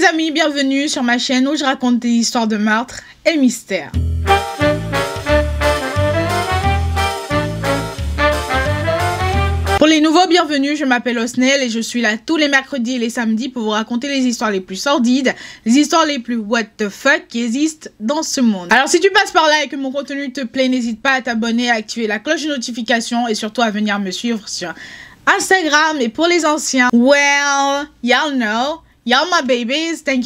amis, bienvenue sur ma chaîne où je raconte des histoires de meurtres et mystères. Pour les nouveaux, bienvenue, je m'appelle Osnel et je suis là tous les mercredis et les samedis pour vous raconter les histoires les plus sordides, les histoires les plus what the fuck qui existent dans ce monde. Alors si tu passes par là et que mon contenu te plaît, n'hésite pas à t'abonner, à activer la cloche de notification et surtout à venir me suivre sur Instagram. Et pour les anciens, well, y'all know, y'all my babies, thank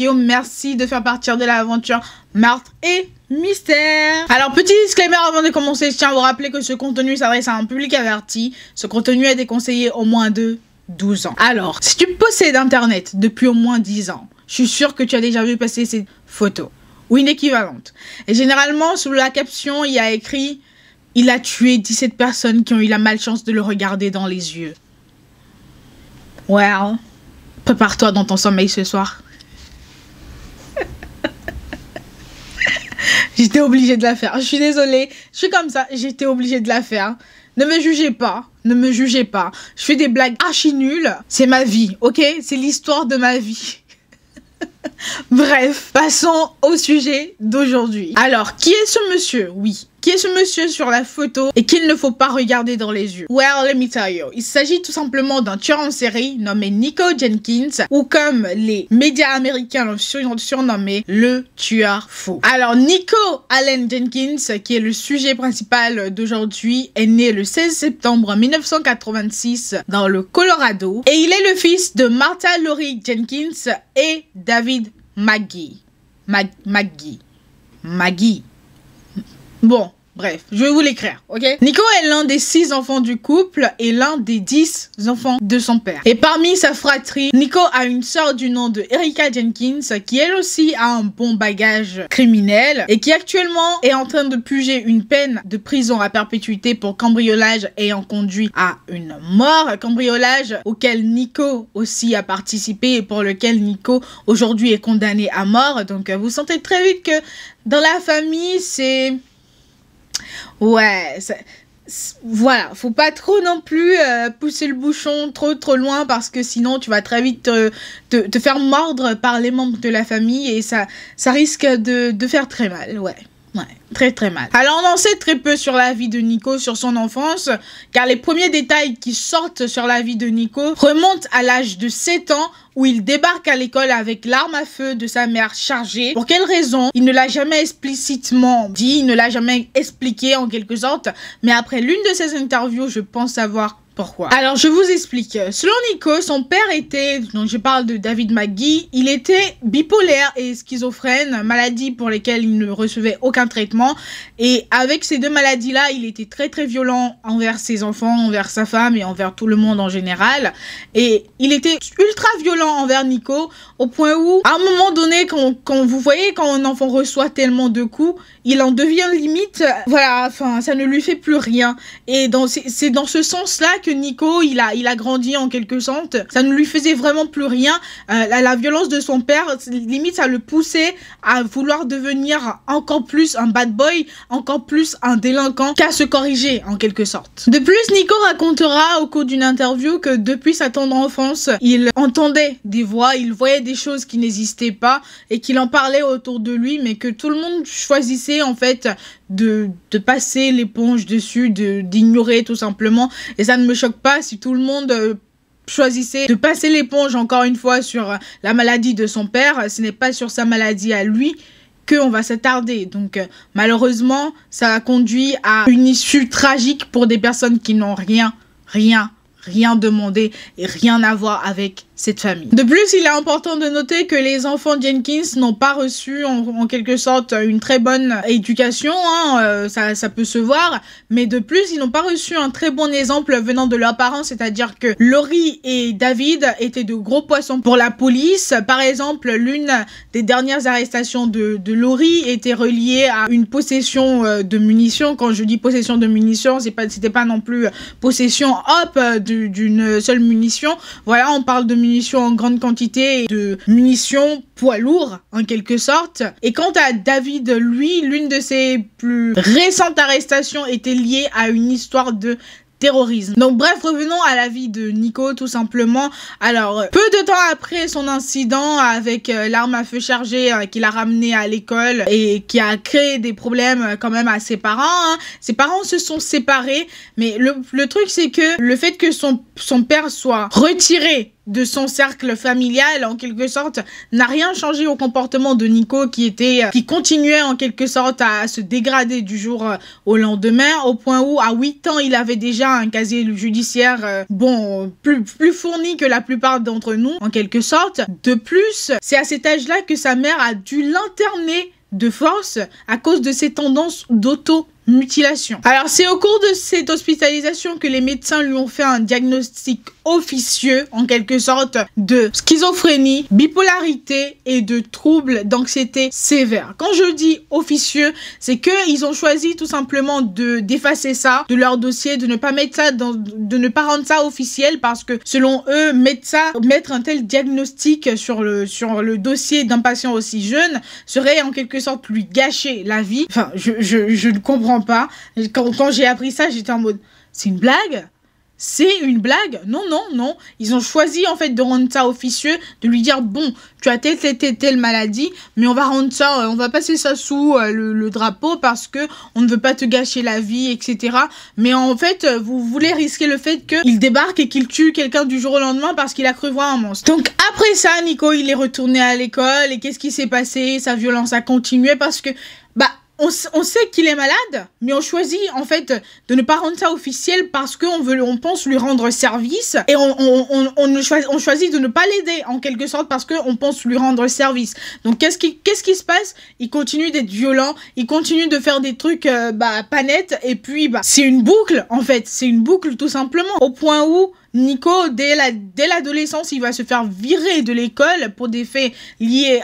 you, merci de faire partie de l'aventure meurtre et mystère. Alors petit disclaimer avant de commencer, je tiens à vous rappeler que ce contenu s'adresse à un public averti. Ce contenu est déconseillé au moins de 12 ans. Alors, si tu possèdes internet depuis au moins 10 ans, je suis sûre que tu as déjà vu passer ces photos ou une équivalente. Et généralement, sous la caption, il y a écrit « Il a tué 17 personnes qui ont eu la malchance de le regarder dans les yeux ». Well, prépare-toi dans ton sommeil ce soir. J'étais obligée de la faire. Je suis désolée. Je suis comme ça. J'étais obligée de la faire. Ne me jugez pas. Ne me jugez pas. Je fais des blagues archi nulles. C'est ma vie, ok? C'est l'histoire de ma vie. Bref, passons au sujet d'aujourd'hui. Alors, qui est ce monsieur? Oui. Qui est ce monsieur sur la photo et qu'il ne faut pas regarder dans les yeux? Well, let me tell you. Il s'agit tout simplement d'un tueur en série nommé Nico Jenkins, ou comme les médias américains l'ont surnommé, le tueur fou. Alors, Nico Allen Jenkins, qui est le sujet principal d'aujourd'hui, est né le 16 septembre 1986 dans le Colorado. Et il est le fils de Martha Laurie Jenkins et David Magee. Magee. Bon, bref, je vais vous l'écrire, ok? Nico est l'un des 6 enfants du couple et l'un des 10 enfants de son père. Et parmi sa fratrie, Nico a une sœur du nom de Erika Jenkins qui elle aussi a un bon bagage criminel et qui actuellement est en train de purger une peine de prison à perpétuité pour cambriolage ayant conduit à une mort. Cambriolage auquel Nico aussi a participé et pour lequel Nico aujourd'hui est condamné à mort. Donc vous sentez très vite que dans la famille c'est... Ouais, voilà, faut pas trop non plus pousser le bouchon trop loin parce que sinon tu vas très vite te faire mordre par les membres de la famille et ça risque de faire très mal, ouais. Ouais, très mal. Alors on en sait très peu sur la vie de Nico, sur son enfance, car les premiers détails qui sortent sur la vie de Nico remontent à l'âge de 7 ans où il débarque à l'école avec l'arme à feu de sa mère chargée. Pour quelle raison? Il ne l'a jamais explicitement dit, il ne l'a jamais expliqué en quelque sorte, mais après l'une de ses interviews, je pense savoir pourquoi. Alors, je vous explique. Selon Nico, son père était, donc je parle de David Magee, il était bipolaire et schizophrène, maladies pour lesquelles il ne recevait aucun traitement. Et avec ces deux maladies-là, il était très violent envers ses enfants, envers sa femme et envers tout le monde en général. Et il était ultra violent envers Nico, au point où, à un moment donné, quand vous voyez, quand un enfant reçoit tellement de coups, il en devient limite, voilà, enfin, ça ne lui fait plus rien. Et c'est dans ce sens-là que Nico, il a grandi en quelque sorte. Ça ne lui faisait vraiment plus rien. La violence de son père, limite, ça le poussait à vouloir devenir encore plus un bad boy, encore plus un délinquant, qu'à se corriger en quelque sorte. De plus, Nico racontera au cours d'une interview que depuis sa tendre enfance, il entendait des voix, il voyait des choses qui n'existaient pas et qu'il en parlait autour de lui, mais que tout le monde choisissait en fait de passer l'éponge dessus, d'ignorer tout simplement. Et ça ne me choque pas si tout le monde choisissait de passer l'éponge encore une fois sur la maladie de son père. Ce n'est pas sur sa maladie à lui qu'on va s'attarder. Donc malheureusement, ça a conduit à une issue tragique pour des personnes qui n'ont rien demandé et rien à voir avec cette famille. De plus, il est important de noter que les enfants Jenkins n'ont pas reçu en quelque sorte une très bonne éducation, hein, ça peut se voir, mais de plus, ils n'ont pas reçu un très bon exemple venant de leurs parents, c'est-à-dire que Laurie et David étaient de gros poissons pour la police. Par exemple, l'une des dernières arrestations de Laurie était reliée à une possession de munitions. Quand je dis possession de munitions, c'était pas non plus possession d'une seule munition. Voilà, on parle de munitions en grande quantité et de munitions poids lourds en quelque sorte. Et quant à David, lui, l'une de ses plus récentes arrestations était liée à une histoire de terrorisme. Donc bref, revenons à la vie de Nico tout simplement. Alors, peu de temps après son incident avec l'arme à feu chargée qu'il a ramené à l'école et qui a créé des problèmes quand même à ses parents, hein. Ses parents se sont séparés, mais le truc c'est que le fait que son père soit retiré de son cercle familial, en quelque sorte, n'a rien changé au comportement de Nico qui continuait en quelque sorte à se dégrader du jour au lendemain, au point où à 8 ans, il avait déjà un casier judiciaire, plus fourni que la plupart d'entre nous, en quelque sorte. De plus, c'est à cet âge-là que sa mère a dû l'interner de force à cause de ses tendances d'auto-mutilation. Alors, c'est au cours de cette hospitalisation que les médecins lui ont fait un diagnostic officieux, en quelque sorte, de schizophrénie, bipolarité et de troubles d'anxiété sévère. Quand je dis officieux, c'est qu'ils ont choisi tout simplement d'effacer ça de leur dossier, de ne pas mettre ça de ne pas rendre ça officiel parce que, selon eux, mettre un tel diagnostic sur le dossier d'un patient aussi jeune serait en quelque sorte lui gâcher la vie. Enfin, je ne comprends pas. Quand j'ai appris ça, j'étais en mode, c'est une blague? C'est une blague? Non, non, non. Ils ont choisi en fait de rendre ça officieux, de lui dire, bon, tu as telle maladie, mais on va rendre ça, on va passer ça sous le drapeau parce que on ne veut pas te gâcher la vie, etc. Mais en fait, vous voulez risquer le fait qu'il débarque et qu'il tue quelqu'un du jour au lendemain parce qu'il a cru voir un monstre. Donc après ça, Nico, il est retourné à l'école et qu'est-ce qui s'est passé? Sa violence a continué parce que, on sait qu'il est malade, mais on choisit en fait de ne pas rendre ça officiel parce qu'on pense lui rendre service et on choisit de ne pas l'aider en quelque sorte parce qu'on pense lui rendre service. Donc qu'est-ce qui se passe? Il continue d'être violent, il continue de faire des trucs pas nets et puis c'est une boucle en fait, c'est une boucle tout simplement au point où Nico, dès l'adolescence, il va se faire virer de l'école pour des faits liés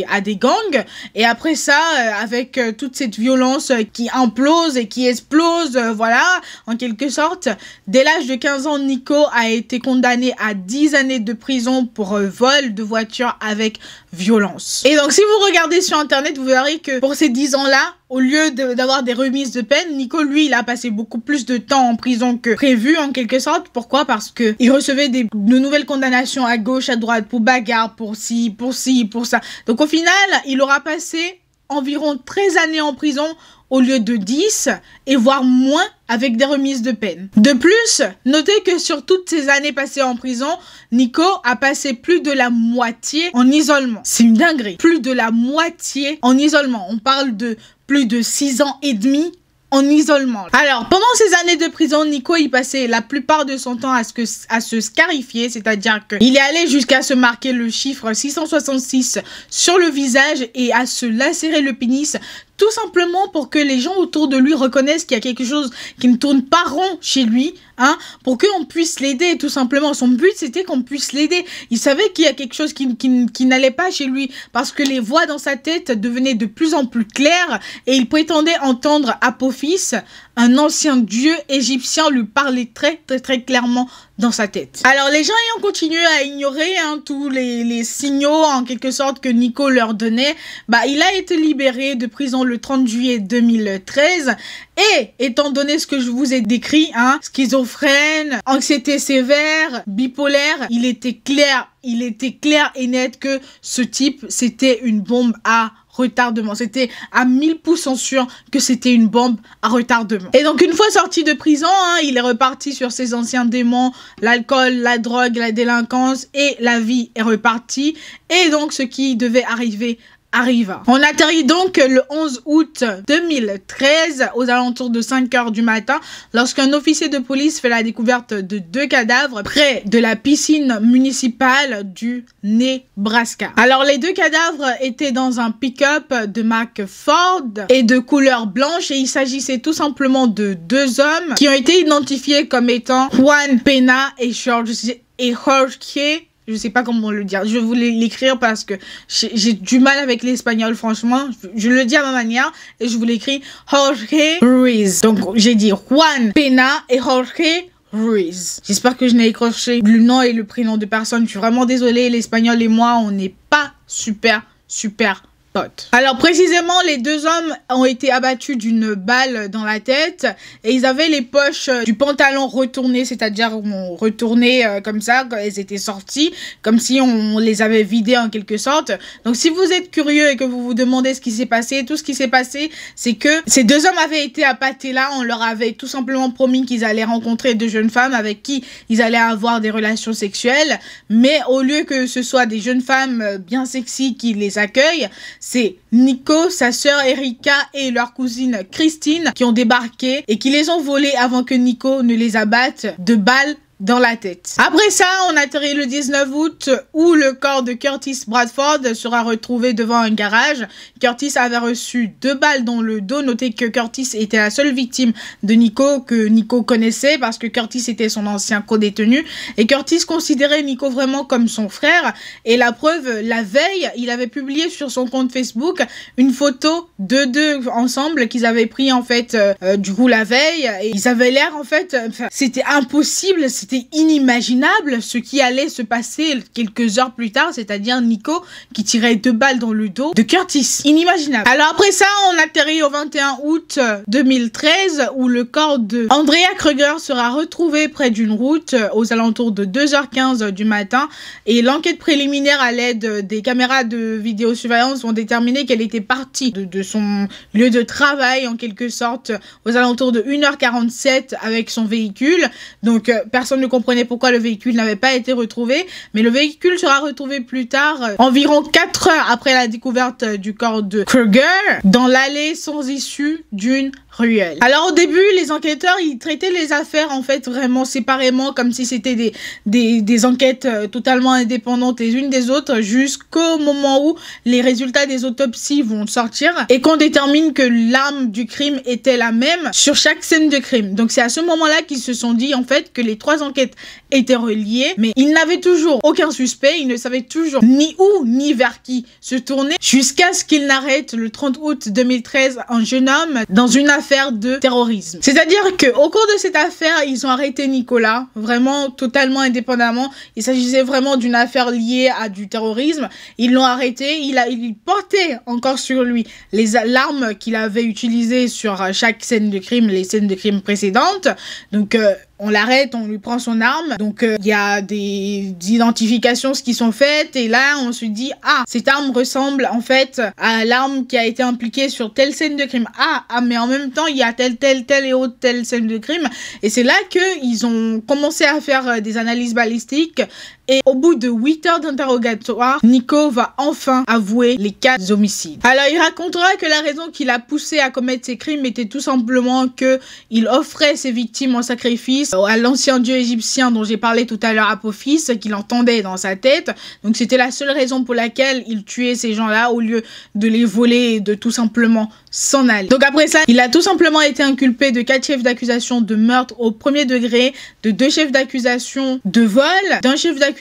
à des gangs. Et après ça, avec toute cette violence qui implose et qui explose, voilà, en quelque sorte, dès l'âge de 15 ans, Nico a été condamné à 10 années de prison pour vol de voiture avec violence. Et donc, si vous regardez sur Internet, vous verrez que pour ces 10 ans-là, au lieu d'avoir des remises de peine, Nico, lui, il a passé beaucoup plus de temps en prison que prévu, en quelque sorte. Pourquoi? Parce que il recevait de nouvelles condamnations à gauche, à droite, pour bagarre, pour ci, pour ça. Donc, au final, il aura passé environ 13 années en prison au lieu de 10 et voire moins avec des remises de peine. De plus, notez que sur toutes ces années passées en prison, Nico a passé plus de la moitié en isolement. C'est une dinguerie. Plus de la moitié en isolement. On parle de plus de 6 ans et demi en isolement. Alors, pendant ces années de prison, Nico, il passait la plupart de son temps à se scarifier, c'est-à-dire qu'il est allé jusqu'à se marquer le chiffre 666 sur le visage et à se lacérer le pénis, tout simplement pour que les gens autour de lui reconnaissent qu'il y a quelque chose qui ne tourne pas rond chez lui, hein, pour qu'on puisse l'aider, tout simplement. Son but, c'était qu'on puisse l'aider. Il savait qu'il y a quelque chose qui n'allait pas chez lui, parce que les voix dans sa tête devenaient de plus en plus claires, et il prétendait entendre Apophis, un ancien dieu égyptien, lui parler très clairement dans sa tête. Alors, les gens ayant continué à ignorer tous les signaux, en quelque sorte, que Nico leur donnait, il a été libéré de prison le 30 juillet 2013. Et, étant donné ce que je vous ai décrit, schizophrène, anxiété sévère, bipolaire, il était clair et net que ce type, c'était une bombe à retardement. C'était à 1000% sûr que c'était une bombe à retardement. Et donc, une fois sorti de prison, il est reparti sur ses anciens démons, l'alcool, la drogue, la délinquance, et la vie est repartie. Et donc, ce qui devait arriver arriva. On atterrit donc le 11 août 2013 aux alentours de 5 h du matin lorsqu'un officier de police fait la découverte de 2 cadavres près de la piscine municipale du Nebraska. Alors, les 2 cadavres étaient dans un pick-up de marque Ford et de couleur blanche, et il s'agissait tout simplement de 2 hommes qui ont été identifiés comme étant Juan Pena et Jorge. Je sais pas comment le dire. Je voulais l'écrire parce que j'ai du mal avec l'espagnol, franchement. Je le dis à ma manière et je vous l'écris Jorge Ruiz. Donc, j'ai dit Juan Pena et Jorge Ruiz. J'espère que je n'ai écorché le nom et le prénom de personne. Je suis vraiment désolée. L'espagnol et moi, on n'est pas super potes. Alors précisément, les deux hommes ont été abattus d'une balle dans la tête et ils avaient les poches du pantalon retournées, c'est-à-dire retournées comme ça quand elles étaient sorties, comme si on les avait vidées en quelque sorte. Donc si vous êtes curieux et que vous vous demandez ce qui s'est passé, tout ce qui s'est passé, c'est que ces deux hommes avaient été appâtés là, on leur avait tout simplement promis qu'ils allaient rencontrer deux jeunes femmes avec qui ils allaient avoir des relations sexuelles, mais au lieu que ce soit des jeunes femmes bien sexy qui les accueillent, c'est Nico, sa sœur Erika et leur cousine Christine qui ont débarqué et qui les ont volés avant que Nico ne les abatte de balles dans la tête. Après ça, on atterrit le 19 août où le corps de Curtis Bradford sera retrouvé devant un garage. Curtis avait reçu 2 balles dans le dos. Notez que Curtis était la seule victime de Nico que Nico connaissait parce que Curtis était son ancien co-détenu et Curtis considérait Nico vraiment comme son frère et la preuve, la veille, il avait publié sur son compte Facebook une photo de deux ensemble qu'ils avaient pris en fait du coup la veille et ils avaient l'air en fait, c'était impossible, c'était inimaginable ce qui allait se passer quelques heures plus tard, c'est-à-dire Nico qui tirait 2 balles dans le dos de Curtis. Inimaginable. Alors après ça, on atterrit au 21 août 2013 où le corps de Andrea Kruger sera retrouvé près d'une route aux alentours de 2h15 du matin et l'enquête préliminaire à l'aide des caméras de vidéosurveillance vont déterminer qu'elle était partie de son lieu de travail en quelque sorte aux alentours de 1h47 avec son véhicule. Donc personne ne comprenait pourquoi le véhicule n'avait pas été retrouvé, mais le véhicule sera retrouvé plus tard, environ 4 heures après la découverte du corps de Kruger, dans l'allée sans issue d'une ruelle. Alors au début, les enquêteurs, ils traitaient les affaires en fait vraiment séparément, comme si c'était des enquêtes totalement indépendantes les unes des autres, jusqu'au moment où les résultats des autopsies vont sortir et qu'on détermine que l'arme du crime était la même sur chaque scène de crime. Donc c'est à ce moment-là qu'ils se sont dit en fait que les 3 enquêtes étaient reliées, mais ils n'avaient toujours aucun suspect, ils ne savaient toujours ni où ni vers qui se tourner, jusqu'à ce qu'ils n'arrêtent le 30 août 2013 un jeune homme dans une affaire de terrorisme. C'est-à-dire que au cours de cette affaire, ils ont arrêté Nicolas, vraiment totalement indépendamment. Il s'agissait vraiment d'une affaire liée à du terrorisme. Ils l'ont arrêté, il portait encore sur lui l'arme qu'il avait utilisée sur chaque scène de crime, les scènes de crime précédentes. Donc on l'arrête, on lui prend son arme. Donc il y a des identifications qui sont faites et là on se dit ah, cette arme ressemble en fait à l'arme qui a été impliquée sur telle scène de crime. Ah mais en même temps il y a telle et autre telle scène de crime et c'est là que ils ont commencé à faire des analyses balistiques. Et au bout de 8 heures d'interrogatoire, Nico va enfin avouer les 4 homicides. Alors il racontera que la raison qui l'a poussé à commettre ces crimes était tout simplement que il offrait ses victimes en sacrifice à l'ancien dieu égyptien dont j'ai parlé tout à l'heure, Apophis, qu'il entendait dans sa tête. Donc c'était la seule raison pour laquelle il tuait ces gens-là au lieu de les voler et de tout simplement s'en aller. Donc après ça, il a tout simplement été inculpé de 4 chefs d'accusation de meurtre au premier degré, de 2 chefs d'accusation de vol, d'un chef d'accusation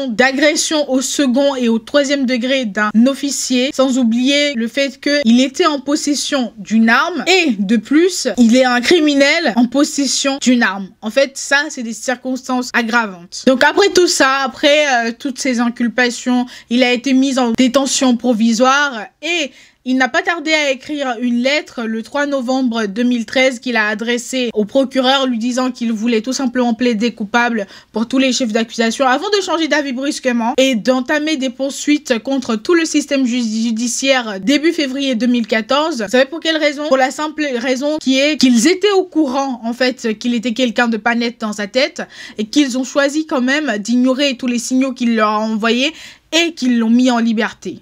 d'agression au second et au 3e degré d'un officier, sans oublier le fait qu'il était en possession d'une arme et de plus, il est un criminel en possession d'une arme. En fait, ça, c'est des circonstances aggravantes. Donc après tout ça, après toutes ces inculpations, il a été mis en détention provisoire et il n'a pas tardé à écrire une lettre le 3 novembre 2013 qu'il a adressée au procureur lui disant qu'il voulait tout simplement plaider coupable pour tous les chefs d'accusation avant de changer d'avis brusquement et d'entamer des poursuites contre tout le système judiciaire début février 2014. Vous savez pour quelle raison? Pour la simple raison qui est qu'ils étaient au courant en fait qu'il était quelqu'un de pas net dans sa tête et qu'ils ont choisi quand même d'ignorer tous les signaux qu'il leur a envoyés et qu'ils l'ont mis en liberté.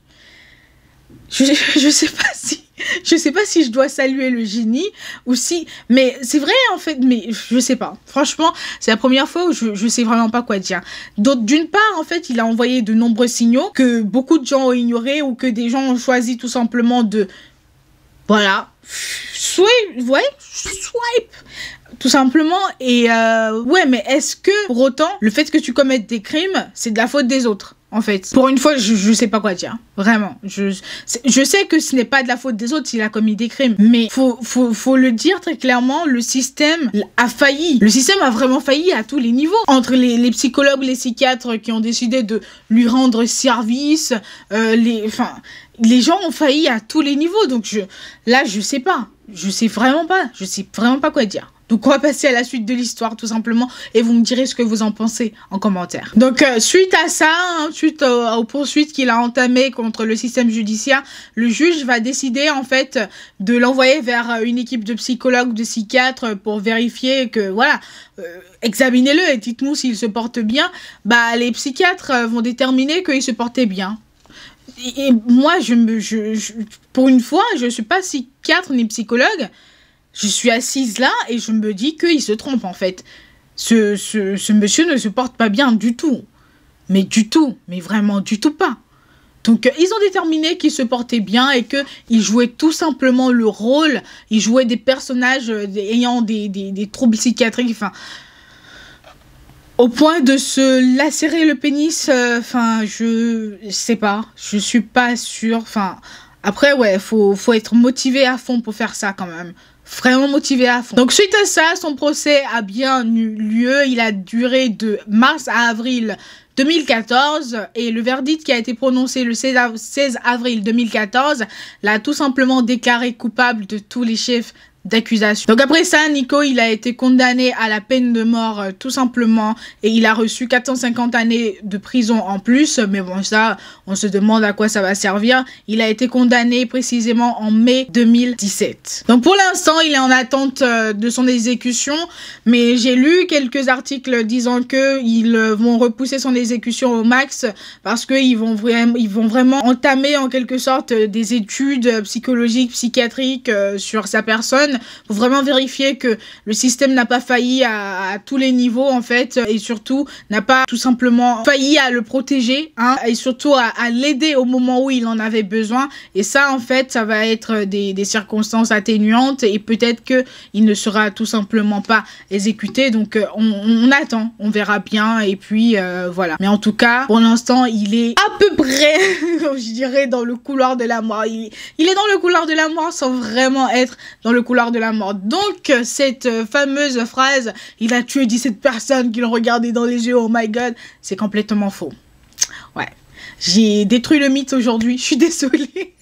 Je sais pas si je dois saluer le génie ou si, mais c'est vrai en fait, mais je sais pas. Franchement, c'est la première fois où je sais vraiment pas quoi dire. D'une part, en fait, il a envoyé de nombreux signaux que beaucoup de gens ont ignorés ou que des gens ont choisi tout simplement de, voilà, swipe, tout simplement. Et ouais, mais est-ce que pour autant, le fait que tu commettes des crimes, c'est de la faute des autres? en fait. Pour une fois, je sais pas quoi dire. Vraiment. Je sais que ce n'est pas de la faute des autres s'il a commis des crimes. Mais faut le dire très clairement, le système a failli. Le système a vraiment failli à tous les niveaux. Entre les psychologues, les psychiatres qui ont décidé de lui rendre service, les gens ont failli à tous les niveaux. Donc je sais pas. Je sais vraiment pas quoi dire. Donc on va passer à la suite de l'histoire tout simplement et vous me direz ce que vous en pensez en commentaire. Donc suite à ça, suite aux poursuites qu'il a entamées contre le système judiciaire, le juge va décider en fait de l'envoyer vers une équipe de psychologues, de psychiatres pour vérifier que voilà, examinez-le et dites-nous s'il se porte bien. Bah les psychiatres vont déterminer qu'il se portait bien. Et moi, pour une fois, je suis pas psychiatre ni psychologue. Je suis assise là et je me dis qu'il se trompe en fait. Ce monsieur ne se porte pas bien du tout. Mais du tout. Mais vraiment du tout pas. Donc ils ont déterminé qu'il se portait bien et qu'il jouait tout simplement le rôle. Il jouait des personnages ayant des troubles psychiatriques. Enfin, au point de se lacérer le pénis. Je sais pas. Je suis pas sûre. Enfin, après ouais, faut être motivé à fond pour faire ça quand même. Vraiment motivé à fond. Donc suite à ça, son procès a bien eu lieu. Il a duré de mars à avril 2014 et le verdict qui a été prononcé le 16 avril 2014 l'a tout simplement déclaré coupable de tous les chefs d'accusation. Donc après ça, Nico, il a été condamné à la peine de mort tout simplement et il a reçu 450 années de prison en plus, mais bon ça, on se demande à quoi ça va servir. Il a été condamné précisément en mai 2017. Donc pour l'instant, il est en attente de son exécution, mais j'ai lu quelques articles disant que ils vont repousser son exécution au max parce que ils vont vraiment entamer en quelque sorte des études psychologiques, psychiatriques sur sa personne pour vraiment vérifier que le système n'a pas failli à tous les niveaux en fait et surtout n'a pas tout simplement failli à le protéger et surtout à l'aider au moment où il en avait besoin et ça en fait ça va être des circonstances atténuantes et peut-être que il ne sera tout simplement pas exécuté donc on attend, on verra bien et puis voilà. Mais en tout cas pour l'instant il est à peu près je dirais dans le couloir de la mort. Il est dans le couloir de la mort sans vraiment être dans le couloir de la mort. Donc cette fameuse phrase il a tué 17 personnes qui l'ont regardé dans les yeux, oh my god, c'est complètement faux. Ouais, j'ai détruit le mythe aujourd'hui, je suis désolée.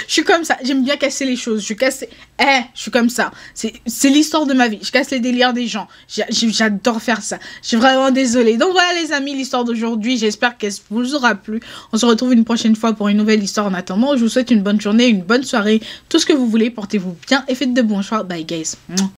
Je suis comme ça, j'aime bien casser les choses, je suis comme ça, c'est l'histoire de ma vie, je casse les délires des gens, j'adore faire ça, je suis vraiment désolée. Donc voilà les amis, l'histoire d'aujourd'hui, j'espère qu'elle vous aura plu, on se retrouve une prochaine fois pour une nouvelle histoire. En attendant, je vous souhaite une bonne journée, une bonne soirée, tout ce que vous voulez, portez-vous bien et faites de bons choix, bye guys.